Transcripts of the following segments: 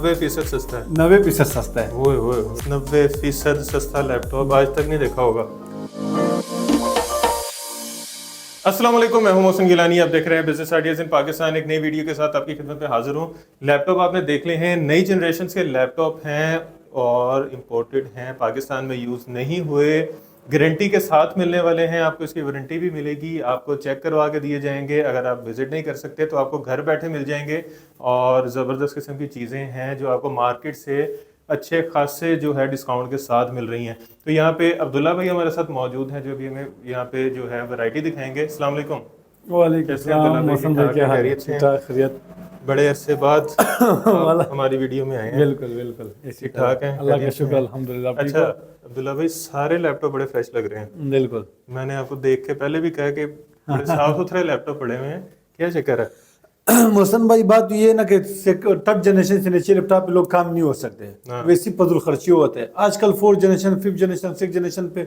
90% सस्ता है। 90% सस्ता है। ओए 90% सस्ता लैपटॉप आज तक नहीं देखा होगा। अस्सलाम वालेकुम, मैं हूं मोहसिन गिलानी। आप देख रहे हैं बिजनेस आइडियाज इन पाकिस्तान। एक नई वीडियो के साथ आपकी खिदमत में हाजिर हूं। लैपटॉप आपने देख ले हैं, नई जनरेशन के लैपटॉप हैं और इम्पोर्टेड हैं, पाकिस्तान में यूज़ नहीं हुए, गारंटी के साथ मिलने वाले हैं। आपको इसकी वारंटी भी मिलेगी, आपको चेक करवा के दिए जाएंगे। अगर आप विजिट नहीं कर सकते तो आपको घर बैठे मिल जाएंगे और ज़बरदस्त किस्म की चीज़ें हैं जो आपको मार्केट से अच्छे खासे जो है डिस्काउंट के साथ मिल रही हैं। तो यहाँ पे अब्दुल्ला भाई हमारे साथ मौजूद हैं जो भी हमें यहाँ पे जो है वैरायटी दिखाएंगे। अस्सलाम वालेकुम। वालेकुम सलाम। मौसम भाई क्या हाल है? ठीक ठाक, खैरियत? बड़े अरसे बाद आप हमारी वीडियो में आए हैं। बिल्कुल बिल्कुल, ठीक ठाक हैं? अल्लाह का शुक्र, अल्हम्दुलिल्लाह। आप ठीक अच्छा हो? अब्दुल्ला भाई, सारे लैपटॉप बड़े फ्रेश लग रहे हैं। बिल्कुल। मैंने आपको देख के पहले भी कहा कि बड़े साफ सुथरे लैपटॉप पड़े हुए हैं, क्या चक्कर है? मोहसन भाई, बात ये है ना कि टॉप जनरेशन से नीचे लैपटॉप पे लोग काम नहीं हो सकते, हाँ। वैसी फजूल खर्ची होते हैं। आजकल 4th generation, 5th generation, 6th generation पे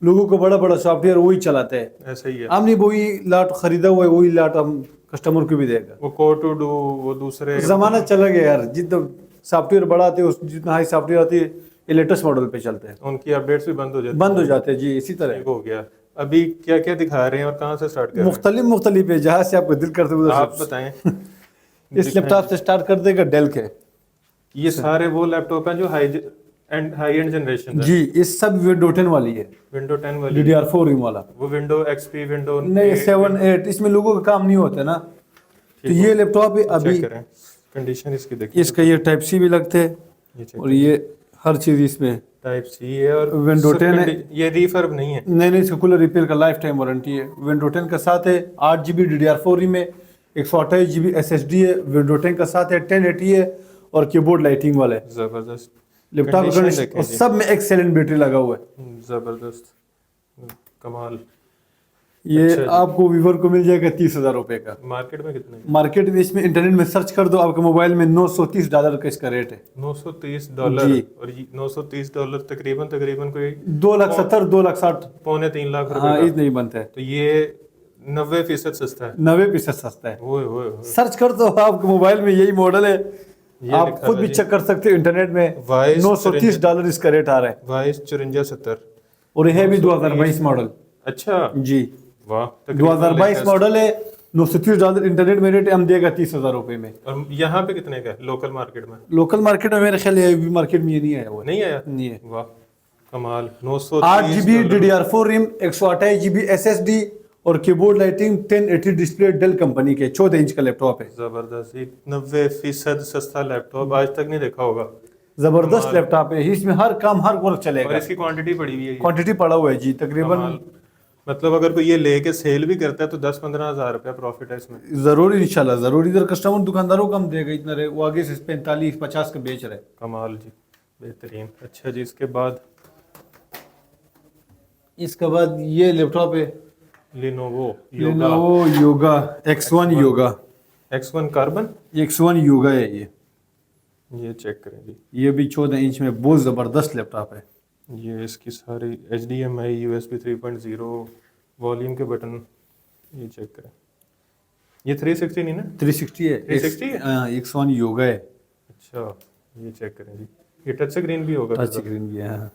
लोगों को बड़ा बड़ा सॉफ्टवेयर वही चलाते हैं। ऐसा ही है। हमने वही लाट खरीदा हुआ है, वही लाट हम कस्टमर को भी देगा। वो कोड टू डू, वो दूसरे जमाना चला गया यार। जितना सॉफ्टवेयर बड़ा आते हैं, जितना हाई सॉफ्टवेयर आती है, ये लेटेस्ट मॉडल पे चलते हैं। उनकी अपडेट्स भी बंद हो जाती है। जी, इसी तरह हो गया। अभी क्या क्या दिखा रहे हैं और कहाँ से स्टार्ट कर रहे मुख्तलिफ है, जहाँ से आपको दिल करते हैं? उधर आप से। बताएं। इस लैपटॉप से स्टार्ट कर देगा डेल के। ये सारे वो लैपटॉप हैं जो हाई एंड जनरेशन जी, ये सब विंडो 10 वाली है, विंडो 10 वाली। DDR4 रिम वाला। वो विंडो एक्सपी, विंडो नहीं, 7 8 इसमें लोगों का काम नहीं होता ना। तो ये लैपटॉप है अभी। कंडीशन इसकी देखिए। इसका ये टाइप सी भी लगते हैं और ये हर चीज इसमें टाइप सी है और विंडो 10 है। ये रिफर्ब नहीं है। नहीं, इसका कूलर रिपेयर का लाइफ टाइम वारंटी है। विंडो 10 का साथ है, 8GB DDR4 रिम है, 128GB SSD है। विंडो 10 का साथ है, 1080 है और कीबोर्ड लाइटिंग वाला है। जबरदस्त लैपटॉप का सब में एक्सेलेंट बैटरी लगा हुआ है। जबरदस्त, कमाल। ये अच्छा आपको वीवर को मिल जाएगा 30,000 रुपए का। मार्केट में कितने? मार्केट में इसमें इंटरनेट में सर्च कर दो, आपके मोबाइल में $930 का इसका रेट है। $930 जी। और $930 तकरीबन कोई 2,70,000 2,60,000 पौने 3 लाख रुपए हाँ, का। इतना ही बनता है। तो ये 90% सस्ता है। 90% सस्ता है। ओए सर्च कर दो, आपके मोबाइल में यही मॉडल है। आप लिखा खुद था भी जी। चेक कर सकते हो इंटरनेट में। वाइस $930 इसका रेट आ रहा है। वाइस 5470 और यह भी 2022 मॉडल। अच्छा जी, वाह। 2022 मॉडल है। $930 इंटरनेट में रेट, हम देगा 30,000 रुपए में। और यहाँ पे कितने का है लोकल मार्केट में? लोकल मार्केट में मेरे ख्याल है मार्केट में ये नहीं आया हुआ। नहीं आया? नहीं है। वाह कमाल। 8GB DDR4 RAM, 128GB SSD और keyboard lighting, 1080 display, Dell company के 14 इंच का लैपटॉप है। जबरदस्त। 90% सस्ता लैपटॉप आज तक नहीं देखा होगा। जबरदस्त लैपटॉप है, इसमें हर काम हर वर्क और चलेगा। इसकी क्वांटिटी पड़ी हुई है। क्वांटिटी पड़ा हुआ है जी, तकरीबन। कमाल। मतलब अगर कोई ये लेके सेल भी करता है तो 10-15 हज़ार रुपया प्रॉफिट है इसमें। जरूर, इंशाल्लाह जरूर। इधर कस्टमर दुकानदारों को हम देगा इतना रहे, वो आगे से 45-50 का बेच रहे। कमाल जी, बेहतरीन। अच्छा जी, इसके बाद ये लैपटॉप है Lenovo yoga X1 yoga. X1 carbon. X1 yoga है ये चेक करें जी। ये भी 14 इंच में बहुत जबरदस्त लैपटॉप है। ये इसकी सारी HDMI USB 3.0 वॉल्यूम के बटन, ये चेक करें। ये 360 नहीं ना? 360 है। 360 है? हाँ, X1 योगा है। अच्छा, ये चेक करें जी। ये टच स्क्रीन भी होगा? टच स्क्रीन भी है। हाँ।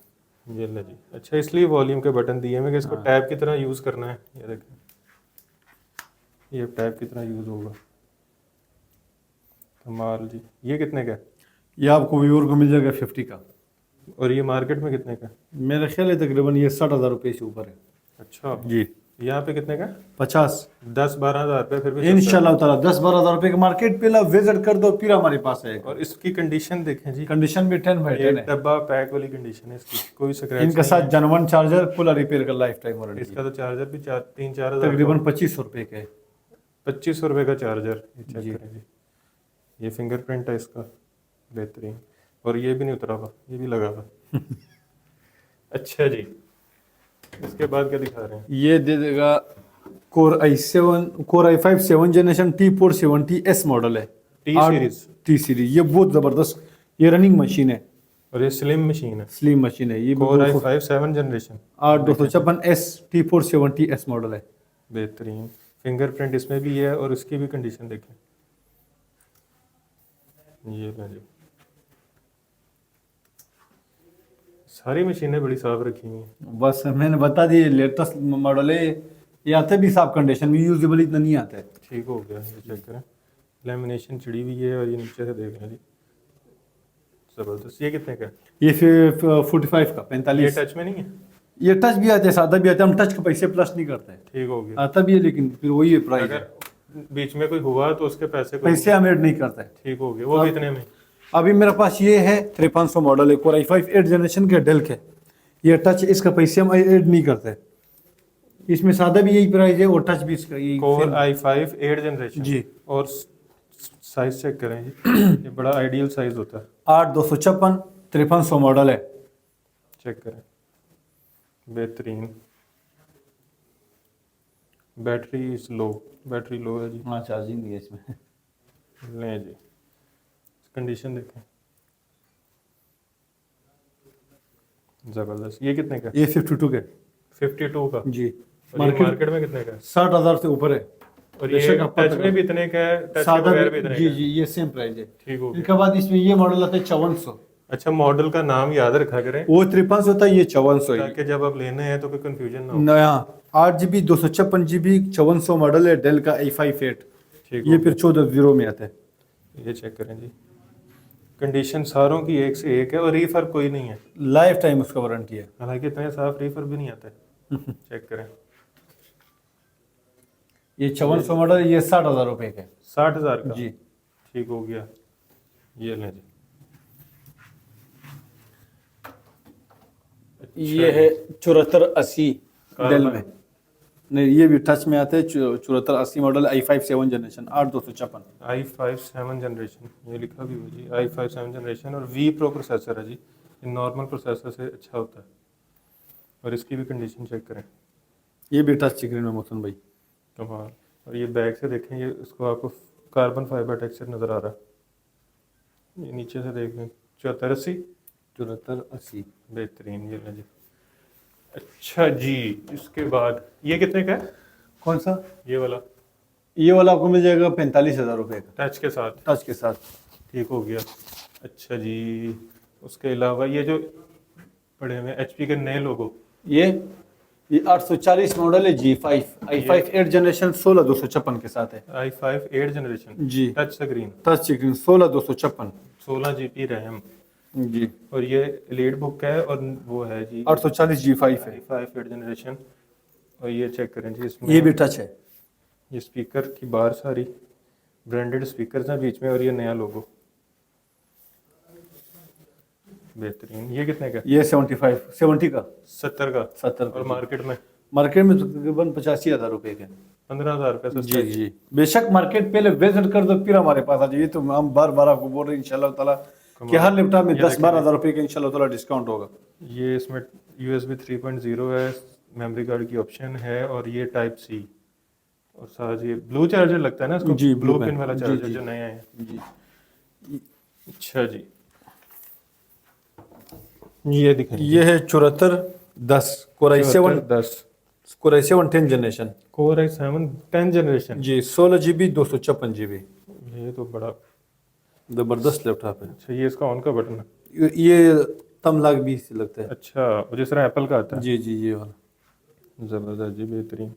ये ले जी। अच्छा, इसलिए वॉल्यूम के बटन दिए हैं कि इसको टैब की तरह यूज़ करना है। ये देखें, ये टैब की तरह यूज़ होगा। कमाल जी। ये कितने का है? ये आपको व्यूअर को मिल जाएगा 50 का। और ये मार्केट में कितने का? मेरा ख्याल है तकरीबन ये 60,000 रुपये से ऊपर है। अच्छा जी। यहाँ पे कितने का? 50 10-12 हज़ार रुपये फिर भी इंशाल्लाह ताला। 10-12 रुपये का मार्केट पे ला विजिट कर दो, फिर हमारे पास है। और इसकी कंडीशन देखें जी। कंडीशन भी 10/10 है। डब्बा पैक वाली कंडीशन है इसकी, कोई स्क्रैच इनका साथ जनवन चार्जर, पूरा रिपेयर का लाइफ टाइम वारंटी। इसका तो चार्जर भी 3-4 हज़ार तकरीबन 2500 रुपये का है। 2500 रुपये का चार्जर। ये चेक करें जी। ये फिंगरप्रिंट है इसका, बेहतरीन। और ये भी नहीं उतरा हुआ, ये भी लगा हुआ। अच्छा जी, इसके बाद क्या दिखा रहे हैं? ये दे देगा Core i5 7 generation T470S model है। T series. ये बहुत जबरदस्त, ये रनिंग मशीन है और ये स्लिम मशीन है। स्लिम मशीन है ये। Core i5 7 generation 8256S T470S model है। बेहतरीन। फिंगरप्रिंट इसमें भी है और इसकी भी कंडीशन देखें। ये जी सारी मशीनें बड़ी साफ रखी हुई हैं। बस मैंने बता दिए लेटेस्ट मॉडल है, ये आते भी साफ कंडीशन में, यूजेबल इतना नहीं आता है। ठीक हो गया, ये चेक करें, लेमिनेशन चिड़ी हुई है और ये नीचे से देख लें जी, ज़बरदस्त। ये कितने का है? ये फिर 45 का ये 45। टच में नहीं है? ये टच भी आते हैं, सादा भी आते हैं, हम टच के पैसे प्लस नहीं करते हैं। ठीक हो गया। आता भी है लेकिन फिर वही है प्राइस, अगर बीच में कोई हुआ तो उसके पैसे पैसे हम ऐड नहीं करते हैं। ठीक हो गया। वो कितने में? अभी मेरे पास ये है 5300 मॉडल है, Core i5 8 जनरेशन के डेल के, ये टच, इसका पैसे हम ऐड नहीं करते। इसमें सादा भी यही प्राइस है और टच भी इसका यही Core same। i5 8 जनरेशन जी। और साइज चेक करें जी, ये बड़ा आइडियल साइज होता है। 8256 5300 मॉडल है। चेक करें, बेहतरीन। Battery is low, battery low है जी। हाँ चार्जिंग नहीं है इसमें। लें जी, कंडीशन देखें, ज़बरदस्त। ये कितने का? ये 52 के 52 का। जी। और ये मार्केट में कितने का है? 60,000 से ऊपर है। और ये बेशक आपका टच में भी इतने का है, टच के सादा बगैर भी इतने जी का जी, ये सेम प्राइस है। है? ठीक हो गया। इनके बाद इसमें ये मॉडल आता है 5400, अच्छा, मॉडल का नाम याद रखा करें वो 5300 होता है, ये 5400 है। ताकि जब आप लेने हैं तो कोई कंफ्यूजन ना हो। नया 8GB 256GB 5400 मॉडल है डेल का i5 8। ठीक ये हो फिर 14 में आता है। गया। ये चेक करें जी, कंडीशन सारों की एक से एक है और रीफर कोई नहीं है, लाइफ टाइम उसका वारंटी है। हालांकि इतने साफ रीफर भी नहीं आता है। चेक करें, ये 5400 मॉडल, ये 60,000 रुपए का है। 60,000 का। जी। ठीक हो गया। ये लें जी। ये है 7480 डेल में। नहीं, ये भी टच में आते हैं 7480 model i5 7 generation 8256। i5 7 generation, ये लिखा भी हुआ जी, i5 7 जनरेशन और V Pro प्रोसेसर है जी, ये नॉर्मल प्रोसेसर से अच्छा होता है। और इसकी भी कंडीशन चेक करें, ये भी टच स्क्रीन में मोहसन भाई। कमाल। और ये बैक से देखें, ये इसको आपको कार्बन फाइबर टेक्सचर नज़र आ रहा है। ये नीचे से देख लें, 7480 7480 बेहतरीन। ये लें जी। अच्छा जी, इसके बाद ये कितने का है? कौन सा? ये वाला ये वाला आपको मिल जाएगा 45,000 रुपए का, टच के साथ। टच के साथ। ठीक हो गया। अच्छा जी, उसके अलावा ये जो पड़े हुए HP के नए लोगो, ये 840 मॉडल है G5 i5 8 जनरेशन 16256 के साथ है। i5 8 जनरेशन जी। Touch screen, touch screen 16256। 16 GB RAM जी। और ये एलीट बुक है और वो है जी 840 G5 है। i5 8 generation. और ये चेक करें जी, इसमें ये भी टच है। ये स्पीकर की बार सारी ब्रांडेड स्पीकर्स हैं बीच में और ये नया लोगो बेहतरीन। ये कितने का? ये 70 का 70 का। 70 और मार्केट में मार्केट में तकरीबन 85,000 रुपए के। 15,000 रुपये सस्ता जी है। जी, बेशक मार्केट पहले विजिट कर दो फिर हमारे पास आ जाइए, तो हम बार बार आपको बोल रहे हैं इंशाल्लाह ताला कि हर लैपटॉप में 10-12,000 रुपए का इंशाल्लाह ताला डिस्काउंट होगा। ये इसमें USB 3.0 है, मेमोरी कार्ड की ऑप्शन है और ये टाइप C और साथ ये ब्लू चार्जर लगता है ना इसको, जी, ब्लू blue पिन pen। वाला जी, चार्जर जी। जो नए आए हैं। जी। अच्छा जी, ये दिखें, ये है 7410 Core i7 10 Core i7 10 generation. Core i7 10 generation जी, 16GB 256GB। ये तो बड़ा जबरदस्त लैपटॉप है। अच्छा। ये इसका ऑन का बटन है। ये तम लाख 20 लगता है। अच्छा, और जिस तरह एप्पल का आता है। जी जी, ये वाला ज़बरदस्त जी, बेहतरीन।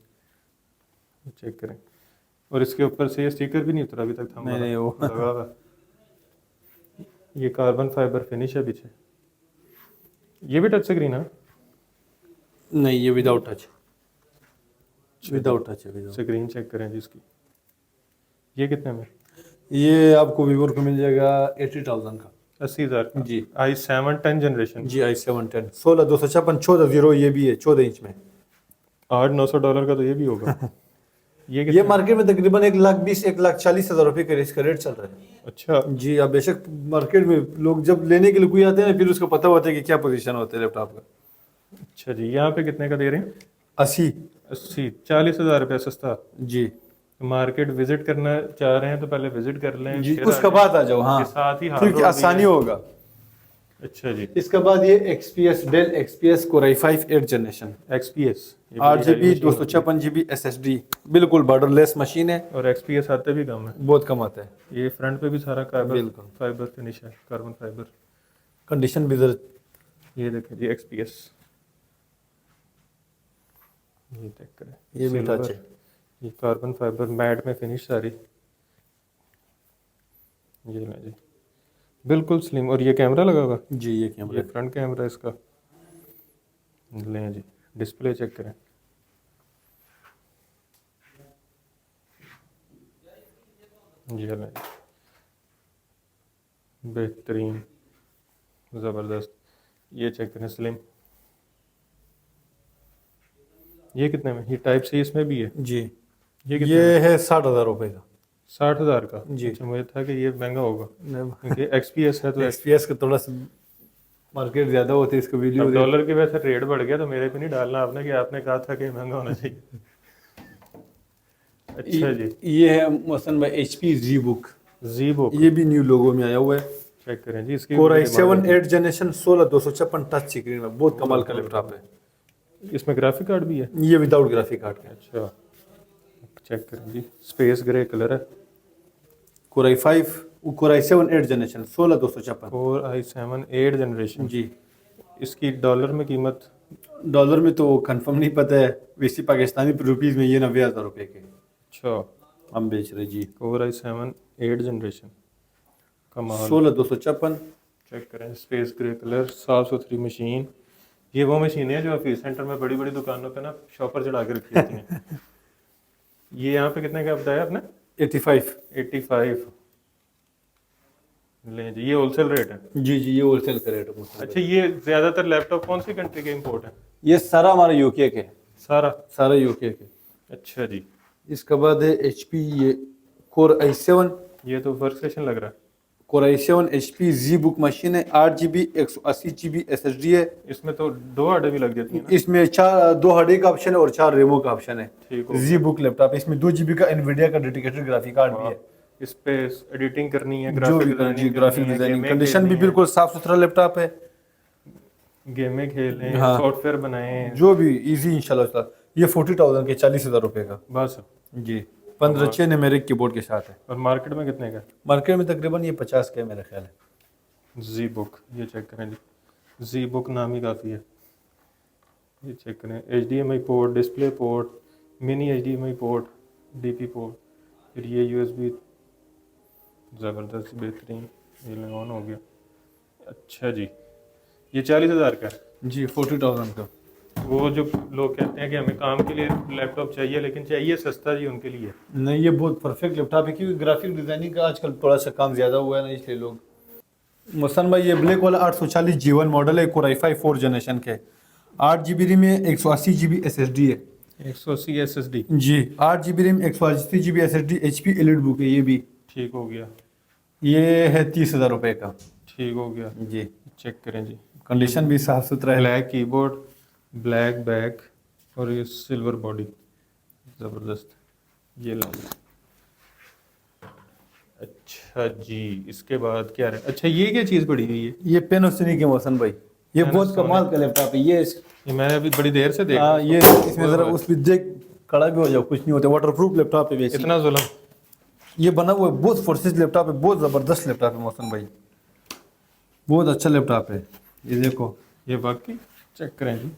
चेक करें, और इसके ऊपर से ये स्टिकर भी नहीं उतरा अभी तक था नहीं, नहीं, वो लगा हुआ। ये कार्बन फाइबर फिनिश है पीछे। ये भी टच स्क्रीन है? नहीं, ये विदाउट टच, विदाउट टच है, विदाउट। स्क्रीन चेक करें जी इसकी। ये कितने में? ये आपको वीवो को मिल जाएगा 80,000 का। 80,000 का। जी। i7 10 जनरेशन जी, i7 10 16256 14 ये भी है 14 इंच में। $800-900 का तो ये भी होगा। ये ये कितने? मार्केट में तकरीबन 1,20,000 1,40,000 रुपए का इसका रेट चल रहा है। अच्छा जी, अब बेशक मार्केट में लोग जब लेने के लिए कोई आते हैं ना, फिर उसको पता होता है कि क्या पोजीशन होता है लैपटॉप का। अच्छा जी, यहाँ पे कितने का दे रहे हैं? 80। 80 40,000 रुपये सस्ता। जी मार्केट विजिट करना चाह रहे हैं तो पहले विजिट कर लें, जी, फिर उसके आगे। बाद आ जाओ। हाँ, के साथ ही क्योंकि आसानी होगा। अच्छा जी, इसके बाद ये XPS Dell XPS Core i5 8 generation XPS 8GB 256GB SSD, बिल्कुल बॉर्डरलेस मशीन है और XPS आते भी कम है। बहुत कम आता है। ये फ्रंट पे भी सारा कार्बन बिल्कुल। फाइबर फिनिश है, कार्बन फाइबर। कंडीशन भी जरा ये देखें जी XPS, ये चेक करें, ये भी Silver, टच है। ये कार्बन फाइबर मैट में फिनिश सारी, ये लें जी, बिल्कुल स्लिम। और ये कैमरा लगा हुआ, जी ये ये कैमरा फ्रंट कैमरा इसका, लें जी, डिस्प्ले चेक करें, ये लें, बेहतरीन, ज़बरदस्त। ये चेक करें स्लिम, ये कितने में? ये टाइप सी इसमें भी है, जी। ये कितने ये में? है 60,000 रुपए का। 60,000 का? जी। अच्छा, मुझे था कि ये महंगा होगा क्योंकि XPS है तो एक्सपीएस का थोड़ा सा मार्केट ज्यादा होती है, इसका वैल्यू अब डॉलर की वजह से रेट बढ़ गया, तो मेरे पे नहीं डालना आपने कि आपने कहा था कि महंगा होना चाहिए। अच्छा जी, ये है मोहसन भाई HP जी बुक, जी बुक, ये भी न्यू लोगो में आया हुआ है। चेक करें जी, इसकी कोर भी i7 डिमांड है। 8 जनरेशन 16256 टच स्क्रीन में, बहुत कमाल का लैपटॉप है। इसमें ग्राफिक कार्ड भी है? ये विदाउट ग्राफिक कार्ड का। अच्छा, चेक करें जी, स्पेस ग्रे कलर है, core i7 8 generation 16256। Core i7 8 generation. जी। इसकी डॉलर में कीमत? डॉलर में तो कंफर्म नहीं पता है, वैसे पाकिस्तानी रुपीस में ये 90,000 रुपए के अच्छा, हम बेच रहे जी। कोर i7 8 जनरेशन, कमाल। 16256। चेक करें, स्पेस ग्रे कलर, साफ सुथरी मशीन। ये वो मशीन है जो ऑफिस सेंटर में बड़ी बड़ी दुकानों पे ना शॉपर चढ़ा के रखी होती हैं। ये यहाँ पे कितने का बताया आपने? 85। 85। लें जी, ये होलसेल रेट है? जी जी, ये होलसेल का रेट है। अच्छा, ये ज्यादातर लैपटॉप कौन सी कंट्री के इंपोर्ट है? ये सारा हमारा यूके के, सारा यूके के। अच्छा जी, इसके बाद है HP, ये कोर i7, ये तो वर्क स्टेशन लग रहा है। कोर i7 HP जी बुक मशीन है, 8GB 180GB SSD है। इसमें तो 2 हार्डें भी लग जाती हैं ना? इसमें 2 हार्ड का ऑप्शन है और 4 रेमो का ऑप्शन है। ठीक हो जी बुक लैपटॉप है, इसमें 2GB का एनवीडिया का डेडिकेटेड ग्राफिक कार्ड भी है। इस पे एडिटिंग करनी है, जो भी ग्राफिक डिजाइनिंग, कंडीशन भी बिल्कुल साफ सुथरा लैपटॉप है। गेमें खेलें, हाँ। सॉफ्टवेयर बनाएं, जो भी इजी इंशाल्लाह। ये 40,000 के 40,000 रुपए का बस। जी। 15 न्यूमेरिक कीबोर्ड के साथ है। और मार्केट में कितने का? मार्केट में तकरीबन ये 50 का है मेरा ख्याल है। जी बुक, ये चेक करें जी, जी बुक नाम ही काफ़ी है। ये चेक करें, HDMI port, display port, mini HDMI port, DP port, फिर ये USB, ज़बरदस्त बेहतरीन, ये ऑन हो गया। अच्छा जी, ये 40,000 का है जी, 40,000 का। वो जो लोग कहते हैं कि हमें काम के लिए लैपटॉप चाहिए लेकिन चाहिए सस्ता, जी उनके लिए। नहीं, ये बहुत परफेक्ट लैपटॉप है क्योंकि ग्राफिक डिजाइनिंग का आजकल थोड़ा सा काम ज्यादा हुआ है ना, इसलिए लोग। मसन भाई, ये ब्लैक वाला 840 G1 मॉडल है, कोर i5 4 जनरेशन के, 8GB रैम में 180GB SSD है। 180 SSD, जी, 8GB RAM 180GB SSD HP elite book है ये भी। ठीक हो गया। ये है 30,000 रुपए का। ठीक हो गया जी। चेक करें जी, कंडीशन भी साफ सुथरा है। ब्लैक कीबोर्ड, ब्लैक बैक और ये सिल्वर बॉडी, ज़बरदस्त। ये लो। अच्छा जी, इसके बाद क्या रहे? अच्छा, ये क्या चीज़ पड़ी हुई है? ये पेनोसोनिक के मौसन भाई, ये बहुत कमाल का लैपटॉप है ये। ये मैंने अभी बड़ी देर से देखा। हाँ, ये इसमें जरा उस पर देख, कड़ा भी हो जाओ कुछ नहीं होता, वाटरप्रूफ लैपटॉप है वैसे। इतना जुल्म। ये बना हुआ है, बहुत फोर्सेस लैपटॉप है, बहुत ज़बरदस्त लैपटॉप है मौसम भाई, बहुत अच्छा लैपटॉप है। ये देखो, ये बाकी चेक करें जी।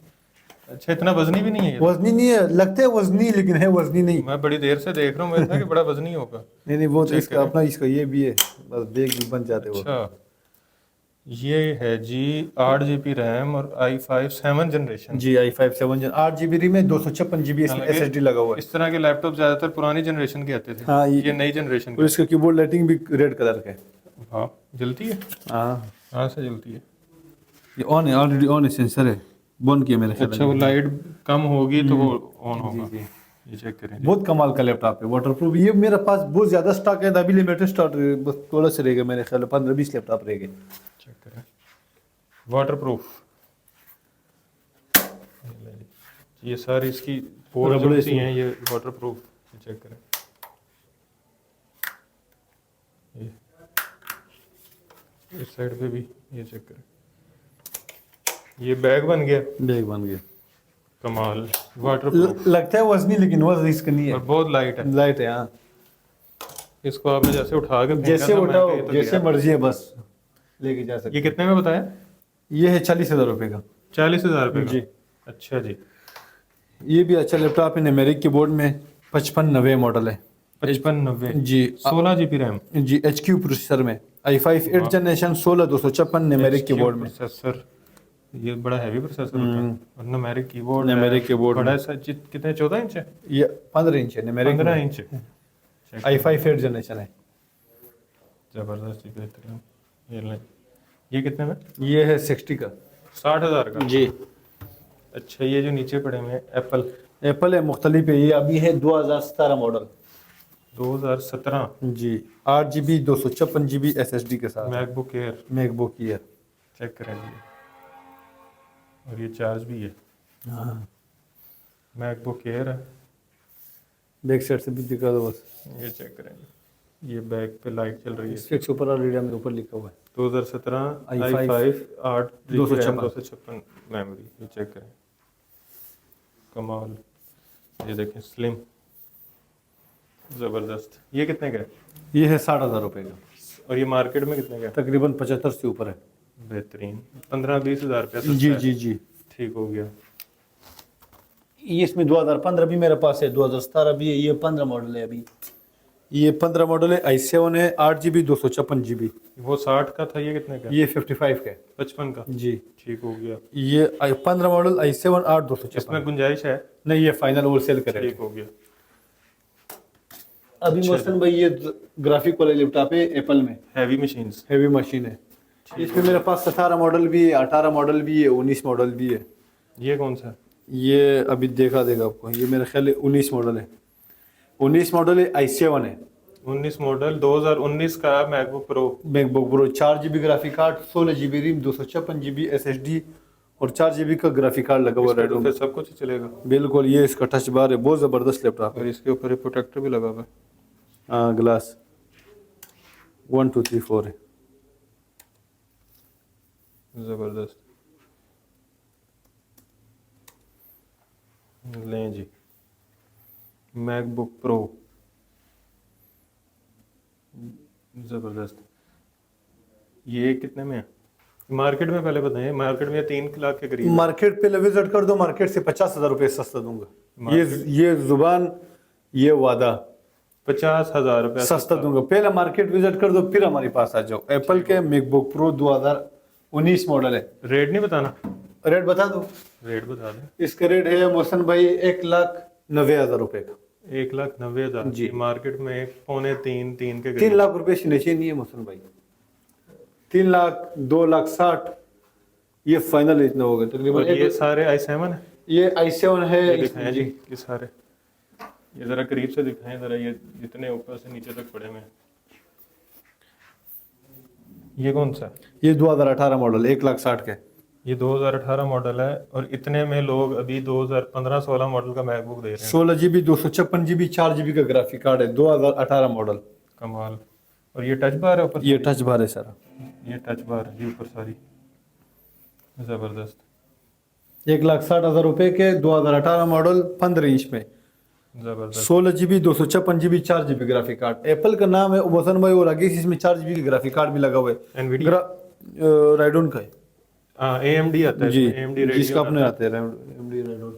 अच्छा, इतना वजनी भी नहीं है ये? वजनी नहीं है, लगता है वजनी लेकिन है वजनी नहीं। मैं बड़ी देर से देख रहा हूँ, मैं था कि बड़ा वजनी होगा। नहीं नहीं, वो तो चेक इसका करें। अपना, इसका ये भी है, बस बैग भी बन जाते वो। अच्छा, ये है जी 8GB रैम और i5 7 जनरेशन। जी, i5 7 जन 8GB रैम में 256GB इसमें हालांकि SSD लगा हुआ है। इस तरह के लैपटॉप ज्यादातर पुरानी जनरेशन के आते थे। हाँ, ये नई जनरेशन और के। इसका कीबोर्ड लाइटिंग भी रेड कलर का है। हाँ, जलती है? हाँ, हाँ से जलती है। ये ऑन है, ऑलरेडी ऑन है, सेंसर है, बंद किया मेरे ख्याल अच्छा, वो लाइट कम होगी तो वो ऑन होगा। जी। ये चेक करें जी। बहुत कमाल का लैपटॉप है, वाटरप्रूफ। ये मेरे पास बहुत ज्यादा स्टॉक है, अभी लिमिटेड स्टॉक, बस थोड़ा सा रहेगा मेरे ख्याल में, 15-20 लैपटॉप रहेंगे। चेक करें, वाटरप्रूफ। ये सारी इसकी पोर्ट जो सी हैं ये वाटरप्रूफ। चेक करें, ये इस साइड पे भी, ये चेक करें, ये बैग बन गया। बैग बन गया, कमाल, वाटरप्रूफ लगता है वजनी लेकिन वजन इसका नहीं और है, बहुत लाइट है। लाइट है। हाँ, इसको आपने जैसे उठा के फेंका जैसे ना, मैं उठाओ कहीं तो जैसे गिरा। मर्जी है, बस लेके जा सकते। ये कितने में बताया? ये है 40,000 रुपये का। 40,000 रुपये का? जी। अच्छा जी। ये भी अच्छा लैपटॉप है, न्यूमेरिक कीबोर्ड में 5590 मॉडल है। 5590 जी 16 GB रैम। जी HQ प्रोसेसर में i5 8 जनरेशन 16256 न्यूमेरिक कीबोर्ड में। प्रोसेसर, ये बड़ा हैवी प्रोसेसर होता है। और न्यूमेरिक कीबोर्ड, न्यूमेरिक कीबोर्ड बड़ा सा कितने 14 इंच है? ये 15 इंच है न्यूमेरिक 15 इंच है। i5 8 जनरेशन है। जबरदस्त, बेहतरीन। ये लें। ये कितने में? ये है 60 का। 60,000 का? जी। अच्छा, ये जो नीचे पड़े हुए हैं एप्पल एप्पल है मुख्तलिफ है, ये अभी है 2017 मॉडल। 2017 जी 8 GB 256 GB SSD के साथ। MacBook Air, MacBook Air. Check करें जी। और ये चार्ज भी है। हाँ मैकबुक एयर है। बैक साइड से भी दिखा दो बस। ये चेक करें जी। ये बैक पे लाइट चल रही है। स्पेक्स ऊपर ऑलरेडी हमने ऊपर लिखा हुआ है। 2017 i5 i5 8 256 256 मेमोरी। ये चेक करें, कमाल। ये देखें, स्लिम, जबरदस्त। ये कितने का है? ये है 60,000 रुपये का। और ये मार्केट में कितने का है? तकरीबन 75 से ऊपर है। बेहतरीन। 15-20 हज़ार रुपया सस्ता जी है। जी जी। ठीक हो गया। ये इसमें 2015 भी मेरे पास है, 2017 भी है। ये 15 मॉडल है अभी। ये 15 मॉडल है, i7 है 8 GB 256 GB। वो 60 का था, ये कितने का? ये 55 का है। 55 का? जी। ठीक हो गया। ये 15 मॉडल i7 8 इसमें 256। गुंजाइश है? नहीं, ये फाइनल होलसेल का रेट ठीक है। हो गया। अभी मोहसिन भाई ये ग्राफिक वाले लैपटॉप है एप्पल में, हैवी मशीन्स। हेवी मशीन है। इसमें मेरे पास 17 मॉडल भी है, 18 मॉडल भी है, 19 मॉडल भी है। ये कौन सा? ये अभी देखा देगा आपको। ये मेरे ख्याल है 19 मॉडल है। 19 मॉडल है, i7 है। 19 मॉडल 2019 का MacBook pro. MacBook pro 4 GB graphic card, 16 GB RAM, 256 GB SSD और 4 GB का ग्राफिक कार्ड लगा हुआ इसका रेड तो फिर सब कुछ ही चलेगा। बिल्कुल। ये इसका टच बार है, बहुत ज़बरदस्त लैपटॉप है। और इसके ऊपर प्रोटेक्टर भी लगा हुआ है। हाँ ग्लास 1 2 3 4 है। जबरदस्त। लें जी, मैकबुक प्रो, जबरदस्त। ये कितने में है मार्केट में? पहले बताएं, मार्केट में 3 लाख के करीब है। मार्केट पे विजिट कर दो, मार्केट से 50,000 रुपये सस्ता दूंगा। ये जुबान, ये वादा 50,000 रुपया सस्ता दूंगा। पहले मार्केट विजिट कर दो, फिर हमारे पास आ जाओ। एप्पल के मैकबुक प्रो 2019 मॉडल है। रेट नहीं बताना? रेट बता दो। रेट बता दें। इसका रेट है मोहसन भाई 1,90,000 रुपये का। 1,90,000 जी। मार्केट में 2.5-3 के 3 करीब। लाख रुपए से नीचे नहीं है मोहसन भाई। 3 लाख 2,60,000 ये फाइनल इतना होगा तकरीबन। और ये सारे i7 है? ये i7 है। ये दिखाएं जी, ये सारे, ये जरा करीब से दिखाएं जरा, ये जितने ऊपर से नीचे तक पड़े हुए हैं। ये कौन सा? ये 2018 मॉडल 1,60,000 के। ये 2018 मॉडल है और इतने में लोग अभी 2015-16 मॉडल का मैकबुक दे रहे हैं। 16 GB 256 GB 4 GB का ग्राफिक कार्ड है, 2018 मॉडल। कमाल। और ये टच बार है ऊपर? ये टच बार है सारा। ये टच बार है जी ऊपर सारी। जबरदस्त। 1,60,000 रुपए के 2018 मॉडल 15 इंच में, जबरदस्त। 16 GB 256 GB 4 GB graphic card. Apple का नाम है मोहसन भाई, और आगे इसमें 4 GB का ग्राफिक कार्ड भी लगा हुआ है। एनवीडिया, राइडोन का है AMD आता है जी, AMD जिसका रेडियन अपने आते हैं AMD राइडोन।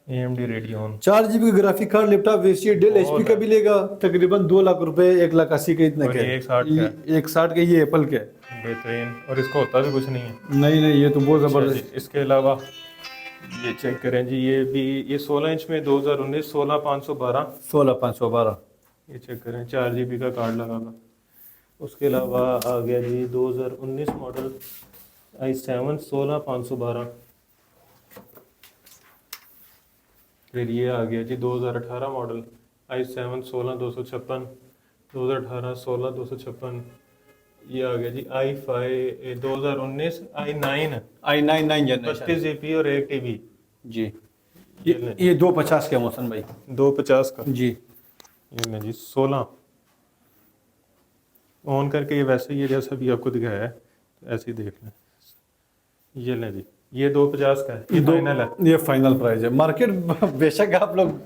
AMD radian. 4 GB का ग्राफिक कार्ड लैपटॉप वैसे डेल HP का भी लेगा तकरीबन 2 लाख रुपए, 1,80,000 के इतना और के। ये 160 का है। 1,60 के ये एप्पल के है। बेहतरीन। और इसका होता भी कुछ नहीं है। नहीं नहीं, ये तो बहुत अच्छा जबरदस्त। जी, इसके अलावा ये चेक करें जी, ये भी, ये 16 इंच में 2019 16,512। 16,512। ये चेक करें, 4 GB का कार्ड लगा हुआ। उसके अलावा आ गया जी 2019 मॉडल i7 16,512। फिर ये आ गया जी 2018 मॉडल i7 16,256, 2018 16,256। ये आ गया जी i5 2019 i9 i9 generation 32 GB और 1 TB। जी। ये 250 के मोहसन भाई। 250 का जी। ये ले जी 16 ऑन करके, ये वैसे ही है जैसा भी आपको दिखाया है, तो ऐसे ही देख लें। ये ले जी, ये 250 का है। ये फाइनल है? ये फाइनल प्राइस है। मार्केट बेशक आप लोग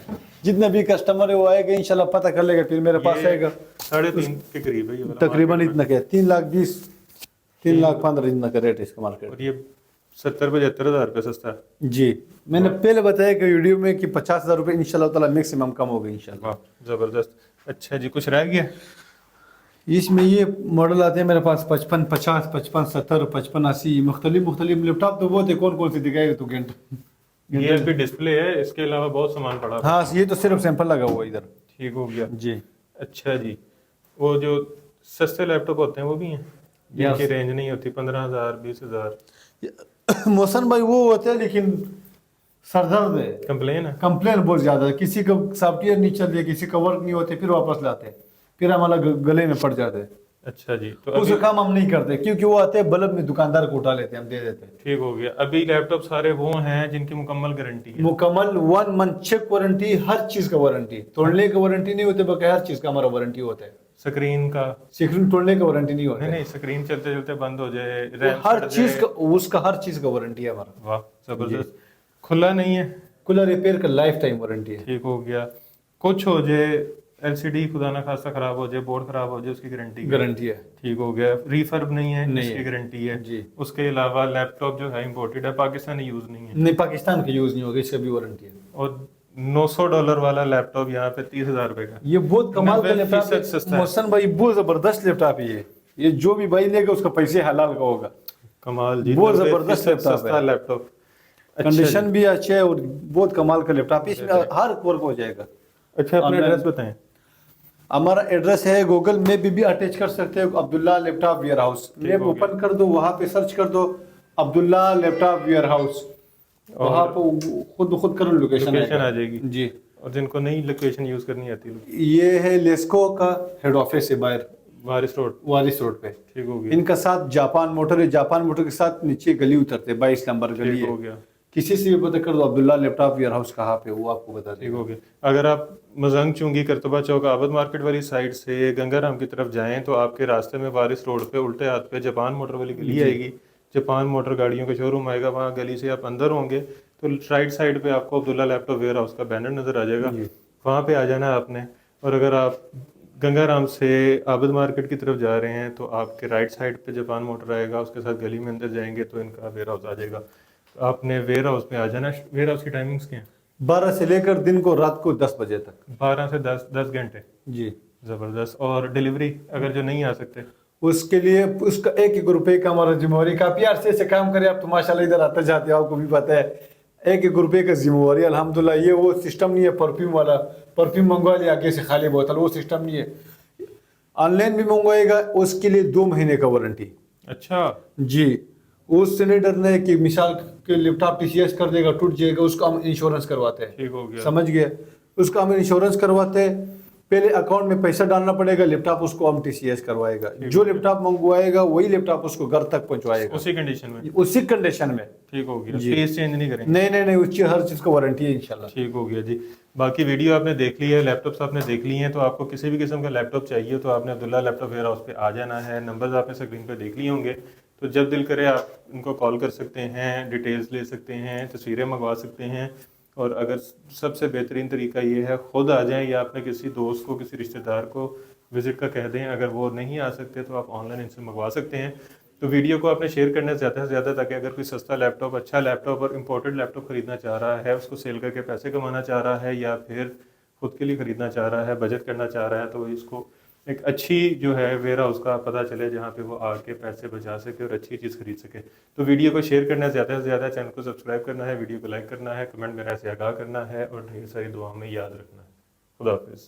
जितने भी कस्टमर है वो आएगा इंशाल्लाह, पता कर लेगा, फिर मेरे पास आएगा। 3.5 के करीब है ये वाला। तकरीबन इतना क्या, 3,20,000 3,15,000 का रेट है इसका मार्केट। और ये 70-75 हज़ार रुपये सस्ता है। जी, मैंने पहले बताया कि वीडियो में कि 50,000 रुपये इंशाल्लाह ताला मैक्सिमम कम होगा इंशाल्लाह। वाह ज़बरदस्त। अच्छा जी, कुछ रह गया? इसमें ये मॉडल आते हैं मेरे पास 55, 50, 55, 70, 55, 80 मुख्तलिफ लैपटॉप तो बहुत है, कौन कौन से दिखाएगा तो घंटे। ये अभी डिस्प्ले है, इसके अलावा बहुत सामान पड़ा है। हाँ, ये तो सिर्फ सैंपल लगा हुआ है इधर। ठीक हो गया जी। अच्छा जी, वो जो सस्ते लैपटॉप होते हैं वो भी हैं जिनकी रेंज नहीं होती 15,000 20,000? मोहसन भाई वो होते हैं लेकिन सरदर्द है, कंप्लेन है? कंप्लेन बहुत ज्यादा है। किसी का सॉफ्टवेयर नहीं चल रही, किसी का वर्क नहीं होते, फिर वापस लाते हैं, फिर हमारा गले में पड़ जाते हैं। अच्छा जी, तो उसका अभी काम हम नहीं करते क्योंकि वो आते हैं बल्ब में, दुकानदार को उठा लेते हैं, हम दे देते हैं। ठीक हो गया। अभी लैपटॉप सारे वो हैं जिनकी मुकम्मल गारंटी है? मुकम्मल 1 मंथ चेक वारंटी, हर चीज का वारंटी, तोड़ने का वारंटी नहीं होते, बल्कि हर चीज का हमारा वारंटी होता है। स्क्रीन का? स्क्रीन तोड़ने का वारंटी नहीं होता नहीं है। नहीं, स्क्रीन चलते चलते बंद हो जाए, रैम हर फट चीज जाए। का, उसका हर चीज का वारंटी है हमारा। वाह जबरदस्त। खुला नहीं है? कूलर रिपेयर का लाइफ टाइम वारंटी है। ठीक हो गया। कुछ हो जाए, एलसीडी खुदा ना खासा खराब हो जाए, बोर्ड खराब हो जाए, उसकी गारंटी गारंटी है। ठीक हो गया। रीफर्ब नहीं है, नहीं इसकी है। गारंटी है जी। उसके अलावा लैपटॉप जो है इंपोर्टेड है, पाकिस्तानी यूज नहीं है। नहीं, पाकिस्तान का यूज नहीं होगा, इसका भी वारंटी है। और $900 वाला लैपटॉप यहाँ पे 30,000 रुपए का। ये बहुत कमाल का 90% लैपटॉप सस्ता है है। मोहसन भाई, बहुत जबरदस्त लैपटॉप है ये जो भी भाई लेगा उसका पैसे हलाल का होगा। कमाल जी, बहुत 90% जबरदस्त लैपटॉप सस्ता है। लैपटॉप। अच्छा कंडीशन जी। भी अच्छे है और बहुत कमाल का लैपटॉप है, इसमें हर वर्क हो जाएगा। अच्छा, अपना ऑनलाइन- एड्रेस बताएं। हमारा एड्रेस है, गूगल में भी अटैच कर सकते हो, Abdullah laptop warehouse. Map हो गया। ओपन कर दो, वहां पे सर्च कर दो अब्दुल्ला लैपटॉप वेयर हाउस, वहां पे खुद करो लोकेशन आ जाएगी जी। और जिनको नहीं लोकेशन यूज करनी आती लोग, ये है लेस्को का हेड ऑफिस है बाहर, वारिस रोड। वारिस रोड पे। ठीक हो गया। इनका साथ जापान मोटर है, जापान मोटर के साथ नीचे गली उतरते, 22 नंबर गली ठीक हो है। गया। किसी से भी पता कर दो अब्दुल्ला लैपटॉप वेयर हाउस कहाँ पे, वो आपको बता ठीक देगा। हो गया। अगर आप मजंग चुंगी करतबा चौक आबद मार्केट वाली साइड से गंगाराम की तरफ जाएं तो आपके रास्ते में वारिस रोड पे उल्टे हाथ पे जापान मोटर वाली गली आएगी। जापान मोटर गाड़ियों का शोरूम आएगा, वहाँ गली से आप अंदर होंगे तो राइट साइड पे आपको अब्दुल्ला लैपटॉप वेयर हाउस का बैनर नजर आ जाएगा, वहाँ पे आ जाना है आपने। और अगर आप गंगाराम से आबद मार्केट की तरफ जा रहे हैं तो आपके राइट साइड पे जापान मोटर आएगा, उसके साथ गली में अंदर जाएंगे तो इनका वेयर हाउस आ जाएगा। तो आपने वेयर हाउस में आ जाना। वेयर हाउस की टाइमिंग्स क्या हैं? 12 से लेकर दिन को रात को 10 बजे तक। 12 से 10 घंटे। जी। जबरदस्त। और डिलीवरी अगर जो नहीं आ सकते? उसके लिए उसका 1-1 रुपए का हमारा जिम्मेवारी का, आप यार से काम करें, आप तो माशाल्लाह इधर आते जाते हो, आपको भी पता है 1-1 रुपए का जिम्मेवारी अल्हम्दुलिल्लाह। ये वो सिस्टम नहीं है परफ्यूम वाला, परफ्यूम मंगवा लिया आगे से खाली बोतल, वो सिस्टम नहीं है। ऑनलाइन भी मंगवाएगा उसके लिए 2 महीने का वारंटी। अच्छा जी। उससे नहीं डरना है कि मिसाल के लैपटॉप टीसीएस कर देगा, टूट जाएगा, उसका हम इंश्योरेंस करवाते हैं। ठीक हो गया। समझ गए, उसका हम इंश्योरेंस करवाते हैं। पहले अकाउंट में पैसा डालना पड़ेगा, लैपटॉप उसको हम टीसीएस करवाएगा। जो लैपटॉप मंगवाएगा वही लैपटॉप उसको घर तक पहुंचवाएगा, उसी कंडीशन में? उसी कंडीशन में। ठीक हो गया। जी। पीस चेंज नहीं करेंगे? नहीं, उसकी हर चीज का वारंटी है इंशाल्लाह। ठीक हो गया जी। बाकी वीडियो आपने देख ली है, लैपटॉप्स आपने देख ली हैं, तो आपको किसी भी किस्म का लैपटॉप चाहिए तो आपने अब्दुल्ला लैपटॉप वेयर हाउस पे आ जाना है। नंबर्स आपने स्क्रीन पे देख लिए होंगे, तो जब दिल करे आप इनको कॉल कर सकते हैं, डिटेल्स ले सकते हैं, तस्वीरें मंगवा सकते हैं। और अगर सबसे बेहतरीन तरीका ये है खुद आ जाएं या अपने किसी दोस्त को, किसी रिश्तेदार को विजिट का कह दें। अगर वो नहीं आ सकते तो आप ऑनलाइन इनसे मंगवा सकते हैं। तो वीडियो को आपने शेयर करना ज़्यादा से ज़्यादा, ताकि अगर कोई सस्ता लैपटॉप, अच्छा लैपटॉप और इम्पोर्टेड लैपटॉप खरीदना चाह रहा है, उसको सेल करके पैसे कमाना चाह रहा है, या फिर खुद के लिए खरीदना चाह रहा है, बजट करना चाह रहा है, तो इसको एक अच्छी जो है वेयर हाउस का पता चले जहाँ पे वो आके पैसे बचा सके और अच्छी चीज़ खरीद सके। तो वीडियो को शेयर करना है ज़्यादा से ज़्यादा, चैनल को सब्सक्राइब करना है, वीडियो को लाइक करना है, कमेंट में ऐसे आगाह करना है और ढेर सारी दुआ में याद रखना है। खुदा हाफिज़।